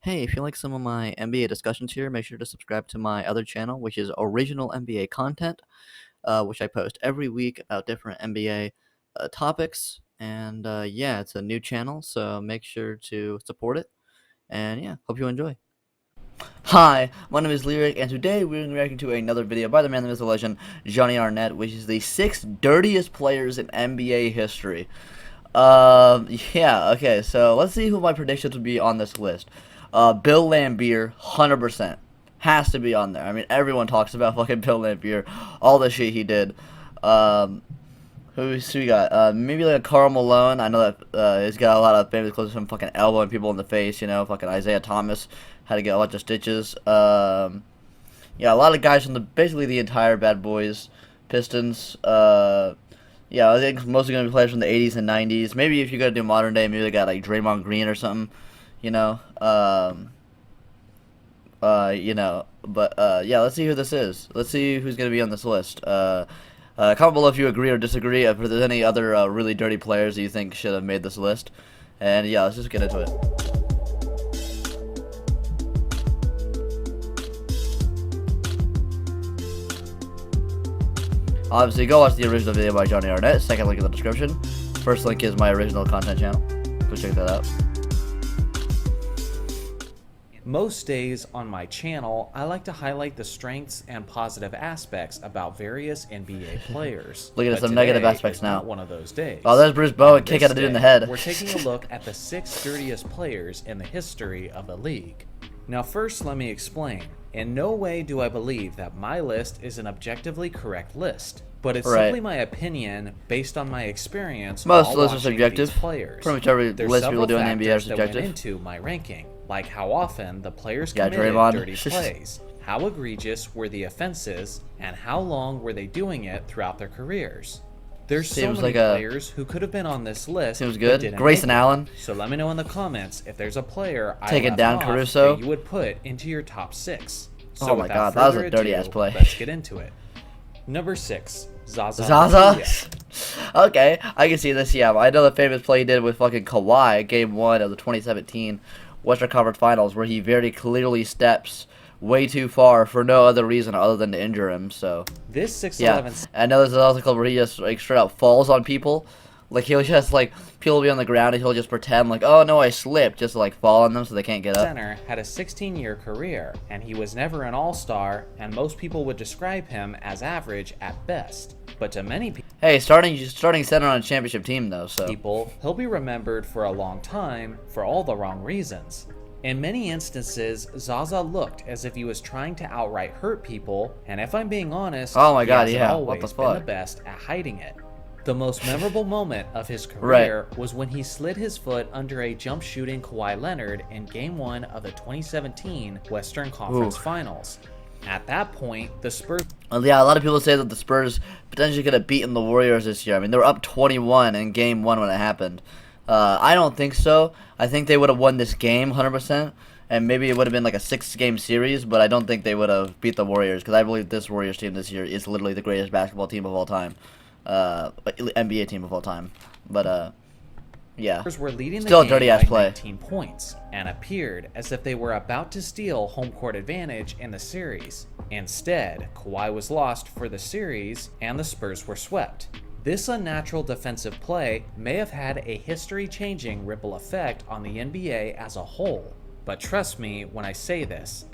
Hey, if you like some of my NBA discussions here, make sure to subscribe to my other channel, which is original NBA content, which I post every week about different NBA topics. And yeah, it's a new channel, so make sure to support it. And yeah, hope you enjoy. Hi, my name is Lyric, and today we're reacting to another video by the man, the myth, the legend, Jonny Arnett, which is the 6 dirtiest players in NBA history. Yeah, okay, so let's see who my predictions would be on this list. Bill Laimbeer, 100%. Has to be on there. I mean, everyone talks about fucking Bill Laimbeer, all the shit he did. Who we got? Maybe like Karl Malone. I know that he's got a lot of famous clips from fucking elbowing people in the face, you know, fucking Isaiah Thomas had to get a bunch of stitches. Yeah, a lot of guys from basically the entire Bad Boys, Pistons. Yeah, I think mostly going to be players from the 80s and 90s. Maybe if you're going to do modern day, maybe they got like Draymond Green or something, you know. But yeah, let's see who this is. Let's see who's going to be on this list. Comment below if you agree or disagree. If there's any other really dirty players that you think should have made this list. And yeah, let's just get into it. Obviously, go watch the original video by Jonny Arnett. Second link in the description. First link is my original content channel. Go check that out. Most days on my channel, I like to highlight the strengths and positive aspects about various NBA players. Look at some negative aspects now. Not one of those days. Oh, there's Bruce Bowen kicking a dude in the head. We're taking a look at the 6 dirtiest players in the history of the league. Now first, let me explain. In no way do I believe that my list is an objectively correct list, but it's simply my opinion based on my experience. Most lists are subjective. Players. Pretty much every list people do in the NBA are subjective. That went into my ranking, like how often the players committed dirty plays, how egregious were the offenses, and how long were they doing it throughout their careers. There's so many players who could have been on this list. Seems good. Grayson Allen. So let me know in the comments if there's a player taking down Caruso that you would put into your top 6. So oh my god, that was a dirty ass play. Let's get into it. Number 6, Zaza. Zaza? Okay, I can see this. Yeah, I know the famous play he did with fucking Kawhi, Game 1 of the 2017 Western Conference Finals, where he very clearly steps way too far for no other reason other than to injure him. So this 6'11". Yeah, I know there's another clip where he just like straight out falls on people. Like he'll just like people will be on the ground and he'll just pretend like, oh no, I slipped, just to like fall on them so they can't get up. Center had a 16-year career and he was never an all-star, and most people would describe him as average at best. But to many people, hey, starting center on a championship team though, so he'll be remembered for a long time for all the wrong reasons. In many instances, Zaza looked as if he was trying to outright hurt people, and if I'm being honest, oh my god, he yeah, always what the been fuck? the best at hiding it. The most memorable moment of his career was when he slid his foot under a jump shooting Kawhi Leonard in Game 1 of the 2017 Western Conference Finals. At that point, the Spurs... Well, yeah, a lot of people say that the Spurs potentially could have beaten the Warriors this year. I mean, they were up 21 in Game 1 when it happened. I don't think so. I think they would have won this game 100%, and maybe it would have been like a 6-game series, but I don't think they would have beat the Warriors, because I believe this Warriors team this year is literally the greatest basketball team of all time. NBA team of all time. But, yeah. Were leading still the a dirty game ass by play. 19 points and appeared as if they were about to steal home court advantage in the series. Instead, Kawhi was lost for the series and the Spurs were swept. This unnatural defensive play may have had a history-changing ripple effect on the NBA as a whole, but trust me when I say this,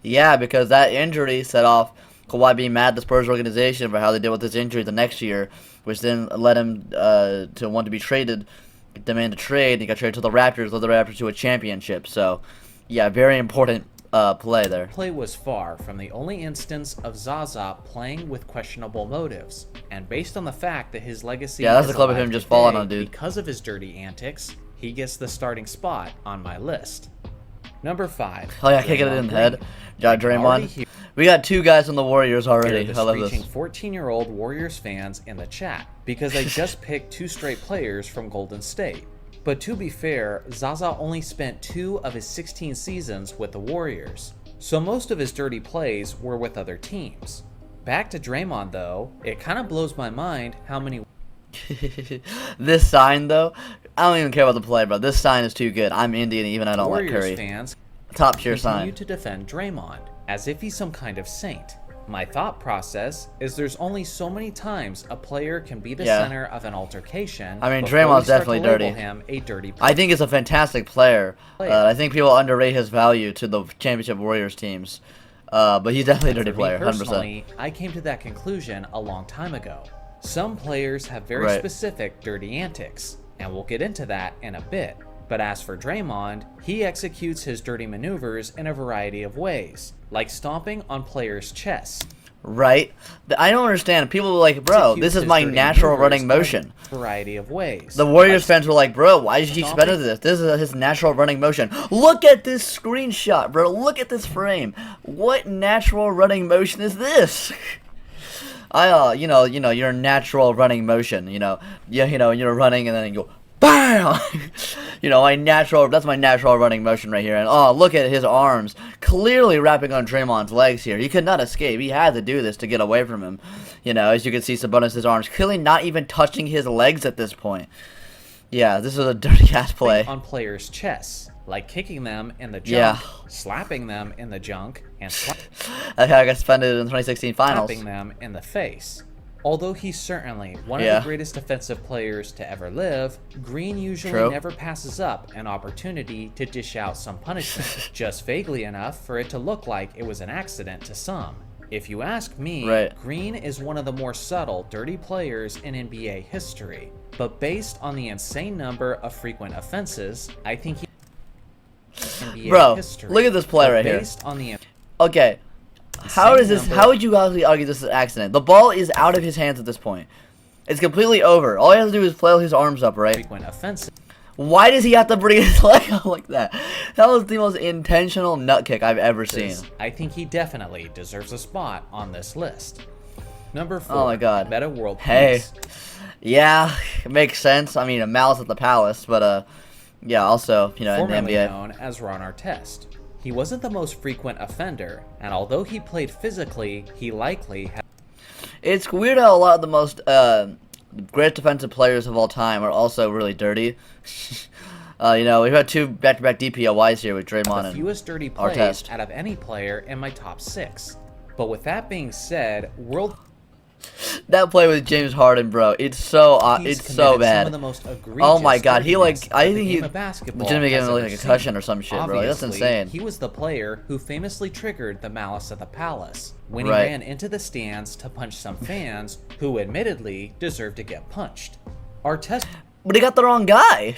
yeah, because that injury set off Kawhi being mad at the Spurs organization for how they did with this injury the next year, which then led him to want to be traded, demand a trade, and he got traded to the Raptors, led the Raptors to a championship. So, yeah, very important play there. Play was far from the only instance of Zaza playing with questionable motives, and based on the fact that his legacy that's the clip of him just falling on dude. Because of his dirty antics, he gets the starting spot on my list. Number 5. Oh yeah, kicking it in the head. Draymond. We got 2 guys on the Warriors already. I love this. 14-year-old Warriors fans in the chat because I just picked 2 straight players from Golden State. But to be fair, Zaza only spent 2 of his 16 seasons with the Warriors, so most of his dirty plays were with other teams. Back to Draymond though, it kind of blows my mind how many This sign though, I don't even care about the play, bro. This sign is too good. I'm Indian, even I don't Warriors like Curry. fans Top tier continue sign. to defend Draymond as if he's some kind of saint. My thought process is there's only so many times a player can be the center of an altercation. I mean, before Draymond's we start definitely to label dirty. him a dirty player. I think he's a fantastic player. I think people underrate his value to the championship Warriors teams. But he's definitely a dirty player, 100%. Personally, I came to that conclusion a long time ago. Some players have very specific dirty antics, and we'll get into that in a bit. But as for Draymond, he executes his dirty maneuvers in a variety of ways, like stomping on players' chests. Right? I don't understand. People were like, bro, this is my natural running motion. Variety of ways. The Warriors fans were like, bro, why did you keep spending this? This is his natural running motion. Look at this screenshot, bro. Look at this frame. What natural running motion is this? Your natural running motion, you're running and then you go, BAM! That's my natural running motion right here. And oh, look at his arms. Clearly wrapping on Draymond's legs here. He could not escape. He had to do this to get away from him. As you can see, Sabonis' arms clearly not even touching his legs at this point. Yeah, this is a dirty-ass play. On players' chests, like kicking them in the junk, slapping them in the junk, and I got suspended in the 2016 finals. slapping them in the face. Although he's certainly one of the greatest defensive players to ever live, Green usually never passes up an opportunity to dish out some punishment, just vaguely enough for it to look like it was an accident to some. If you ask me, Green is one of the more subtle, dirty players in NBA history. But based on the insane number of frequent offenses, I think he Bro, look at this play right here. Okay. How would you argue this is an accident? The ball is out of his hands at this point. It's completely over. All he has to do is flail his arms up, right? Why does he have to bring his leg up like that? That was the most intentional nut kick I've ever seen. I think he definitely deserves a spot on this list. Number 4. Oh my god. Meta World Peace. Hey. Yeah, it makes sense. I mean, a Malice at the Palace, but yeah, also, in the NBA. Known as Ron Artest. He wasn't the most frequent offender, and although he played physically, he likely had... It's weird how a lot of the most great defensive players of all time are also really dirty. We've had 2 back-to-back DPOYs here with Draymond and fewest dirty plays Artest. Out of any player in my top 6. But with that being said, that play with James Harden, bro, it's so bad. Some of the most oh my god, I think he legitimately gave him like a concussion or some shit, bro. That's insane. He was the player who famously triggered the Malice at the Palace when he ran into the stands to punch some fans who admittedly deserved to get punched. Artest, but he got the wrong guy.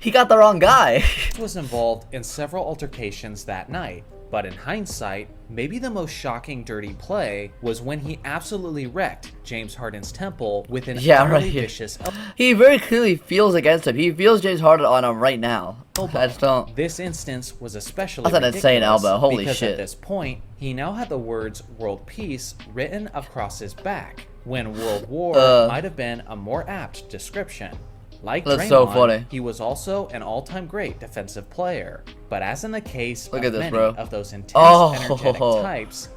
He got the wrong guy. Was involved in several altercations that night. But in hindsight, maybe the most shocking dirty play was when he absolutely wrecked James Harden's temple with an utterly vicious elbow. He very clearly feels against him. He feels James Harden on him right now. I just don't. This instance was especially That's an insane elbow. Holy because shit. At this point, he now had the words World Peace written across his back, when World War might have been a more apt description. Like That's Draymond, so funny. He was also an all-time great defensive player. But as in the case of many bro. of those intense, energetic types,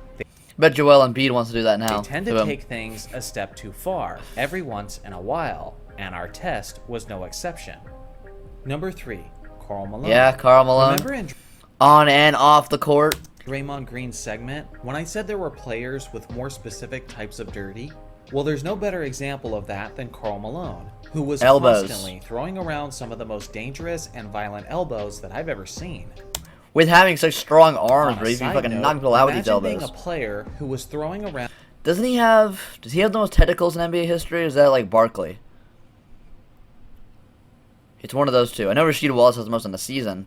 bet Joel Embiid wants to do that now. They tend to take things a step too far every once in a while, and Artest was no exception. Number 3, Karl Malone. Yeah, Karl Malone. Remember in on and off the court. Draymond Green's segment, when I said there were players with more specific types of dirty? Well, there's no better example of that than Karl Malone, who was constantly throwing around some of the most dangerous and violent elbows that I've ever seen. With having such strong arms, bro, you can fucking knock people out with these elbows. Imagine being a player who was throwing around... Does he have the most tentacles in NBA history, or is that like Barkley? It's one of those two. I know Rasheed Wallace has the most in the season.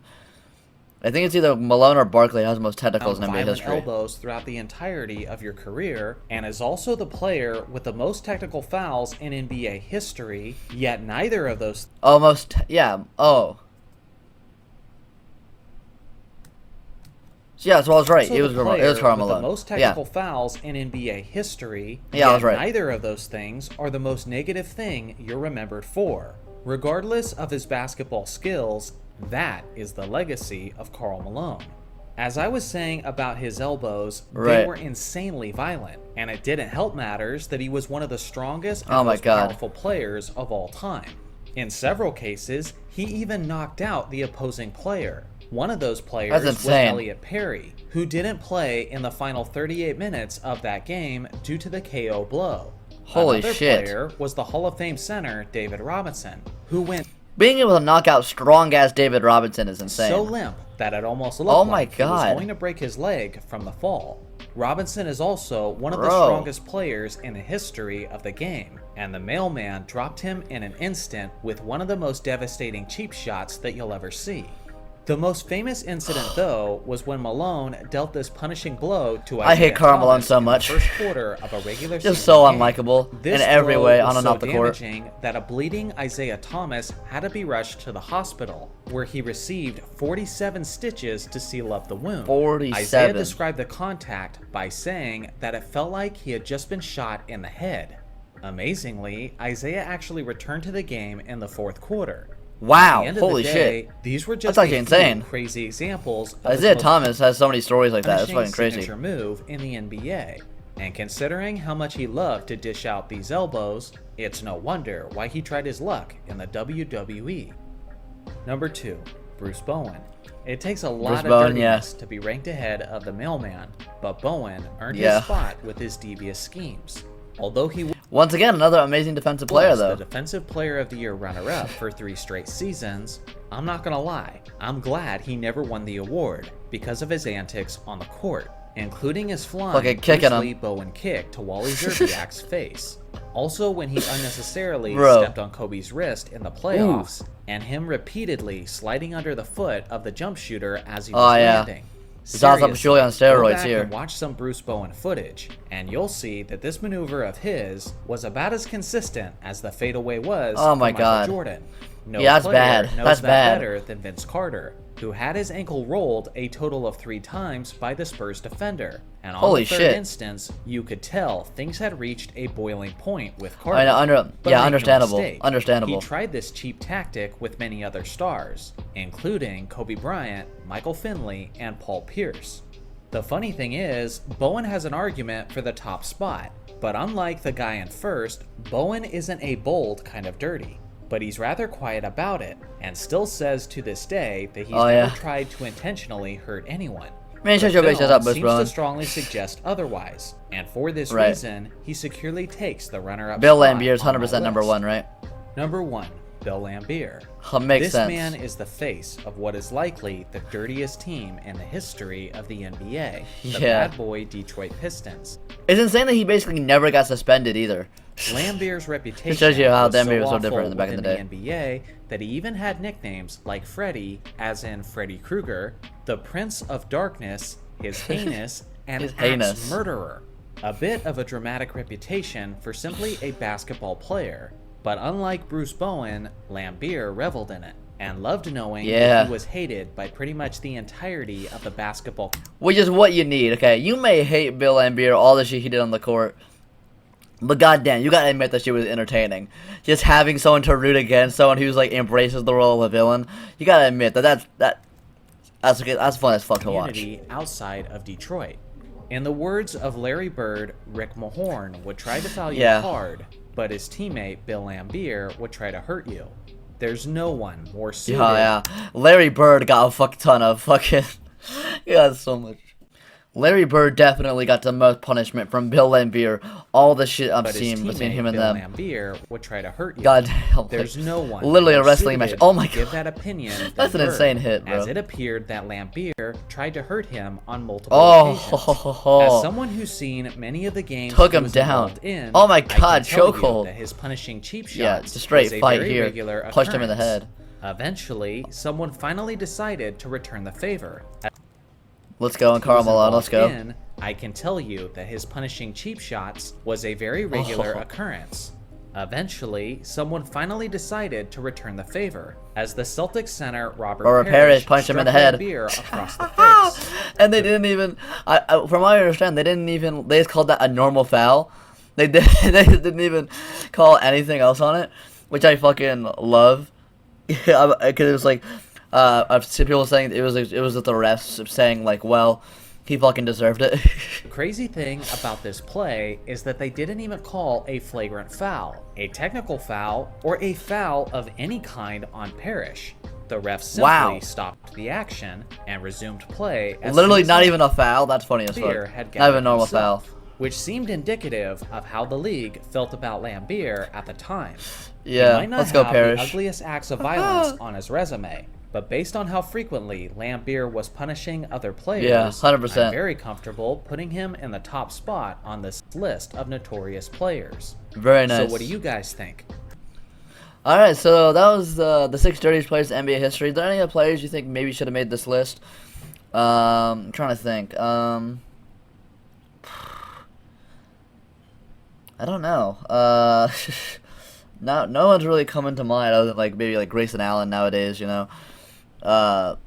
I think it's either Malone or Barkley has the most tentacles in NBA history. Elbows throughout the entirety of your career, and is also the player with the most technical fouls in NBA history, yet neither of those... Almost, yeah, oh. Yeah, so I was right. It was Karl Malone. The most technical fouls in NBA history, yeah, I was right. Neither of those things are the most negative thing you're remembered for. Regardless of his basketball skills, that is the legacy of Karl Malone. As I was saying about his elbows, they were insanely violent, and it didn't help matters that he was one of the strongest and most powerful players of all time. In several cases, he even knocked out the opposing player. One of those players That's was insane. Elliot Perry, who didn't play in the final 38 minutes of that game due to the KO blow. Holy Another shit. player was the Hall of Fame center David Robinson, who went Being able to knock out strong-ass David Robinson is insane. so limp that it almost looked Oh my like he was God. going to break his leg from the fall. Robinson is also one of the Bro. strongest players in the history of the game, and the mailman dropped him in an instant with one of the most devastating cheap shots that you'll ever see. The most famous incident, though, was when Malone dealt this punishing blow to I hate Isaiah Karl Malone Thomas so in the much. first quarter of a regular season Just so game. unlikable This in every blow way, was on and so off the court. damaging that a bleeding Isaiah Thomas had to be rushed to the hospital, where he received 47 stitches to seal up the wound. 47. Isaiah described the contact by saying that it felt like he had just been shot in the head. Amazingly, Isaiah actually returned to the game in the fourth quarter. Wow, At the end holy of the day, shit. These were just That's actually a insane. few crazy examples of Isaiah his most Thomas has so many stories like that. It's punishing fucking crazy. signature move in the NBA. And considering how much he loved to dish out these elbows, it's no wonder why he tried his luck in the WWE. Number 2, Bruce Bowen. It takes a lot of Bowen, dirtiness to be ranked ahead of the mailman, but Bowen earned Yeah. his spot with his devious schemes. Although he Once again, another amazing defensive player, was though. the Defensive Player of the Year runner-up for 3 straight seasons, I'm not gonna lie, I'm glad he never won the award because of his antics on the court, including his flying Fucking kicking Bruce him. Lee Bowen kick to Wally Zerbiak's face. Also, when he unnecessarily Bro. stepped on Kobe's wrist in the playoffs, and him repeatedly sliding under the foot of the jump shooter as he was Oh, yeah. landing. He's also surely on Seriously, steroids go back here. and watch some Bruce Bowen footage, and you'll see that this maneuver of his was about as consistent as the fadeaway was Oh for my Michael God. Jordan. No Yeah, that's player bad. knows That's that bad. better than Vince Carter, who had his ankle rolled a total of 3 times by the Spurs defender. And on Holy the third shit. instance, you could tell things had reached a boiling point with Carter. I know, But yeah, make no understandable. mistake, Understandable. He tried this cheap tactic with many other stars, including Kobe Bryant, Michael Finley, and Paul Pierce. The funny thing is, Bowen has an argument for the top spot, but unlike the guy in first, Bowen isn't a bold kind of dirty, but he's rather quiet about it, and still says to this day that he's Oh, never yeah. tried to intentionally hurt anyone. Man, shut The your bitch film up, Bruce seems Bowen. to strongly suggest otherwise, and for this Right. reason, he securely takes the runner-up Bill spot Lambier is on my 100% number list. 1, right? Number 1, Bill Lambier. Makes This sense. man is the face of what is likely the dirtiest team in the history of the NBA, the Yeah. bad boy Detroit Pistons. It's insane that he basically never got suspended either. Lambier's reputation It shows you how was Lambier's so so awful different in the back in the within day. NBA that he even had nicknames like Freddy, as in Freddy Krueger, the Prince of Darkness, his heinous, and His axe heinous. murderer. A bit of a dramatic reputation for simply a basketball player, but unlike Bruce Bowen, Lambier reveled in it and loved knowing Yeah. that he was hated by pretty much the entirety of the basketball Which is what you need, okay? You may hate Bill Lambier, all the shit he did on the court, but goddamn, you gotta admit that shit was entertaining. Just having someone to root against, someone who's like embraces the role of a villain, you gotta admit that's okay, that's fun as fuck to watch. community outside of Detroit. In the words of Larry Bird, Rick Mahorn would try to foul you Yeah. hard, but his teammate Bill Lambier would try to hurt you. There's no one more suited. Yeah. Larry Bird got a fuck ton of fucking. He got so much. Larry Bird definitely got the most punishment from Bill Lambier. All the shit I've But his seen between teammate him and Bill them. Lambier would try to hurt you. God damn. There's no one. Literally a more wrestling match. suited Oh my to give God. that opinion. than That's an Bird, insane hit, bro. As it appeared that Lambier tried to hurt him on multiple occasions. Oh, As someone who's seen many of the games Took he him was down. involved in, Oh my I can God, tell you chokehold. that his punishing cheap shots Yeah, it's a straight was a fight very here. regular Punched him in the occurrence. head. Eventually, someone finally decided to return the favor. Let's go, and Karl Malone, let's go. In, I can tell you that his punishing cheap shots was a very regular Oh. occurrence. Eventually, someone finally decided to return the favor, as the Celtics center Robert Parrish punched him in the struck head. Lambier across the face. And they didn't even, from what I understand, they just called that a normal foul. They didn't even call anything else on it, which I fucking love. Because it was like, I've seen people saying it was with the refs saying like, well, He fucking deserved it. The crazy thing about this play is that they didn't even call a flagrant foul, a technical foul, or a foul of any kind on Parrish. The ref simply stopped the action and resumed play. As Literally not even a foul. That's funny as fuck. Had Not even a normal foul. Which seemed indicative of how the league felt about Lambier at the time. Yeah, he might not let's go have Parrish. the ugliest acts of violence on his resume, but based on how frequently Lambier was punishing other players, Yeah, 100%. I'm very comfortable putting him in the top spot on this list of notorious players. Very nice. So what do you guys think? Alright, so that was the 6 dirtiest players in NBA history. Are there any other players you think maybe should have made this list? I'm trying to think. I don't know. No one's really coming to mind other than like maybe like Grayson Allen nowadays, you know. Like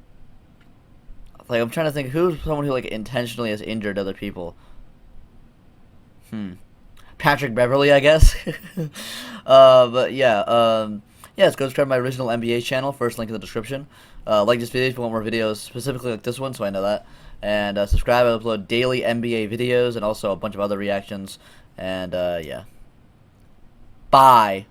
I'm trying to think who's someone who like intentionally has injured other people. Patrick Beverly, I guess. But yeah, yes, go subscribe to my original NBA channel. First link in the description. Like this video if you want more videos specifically like this one, so I know that. And subscribe. I upload daily NBA videos and also a bunch of other reactions. And yeah. Bye.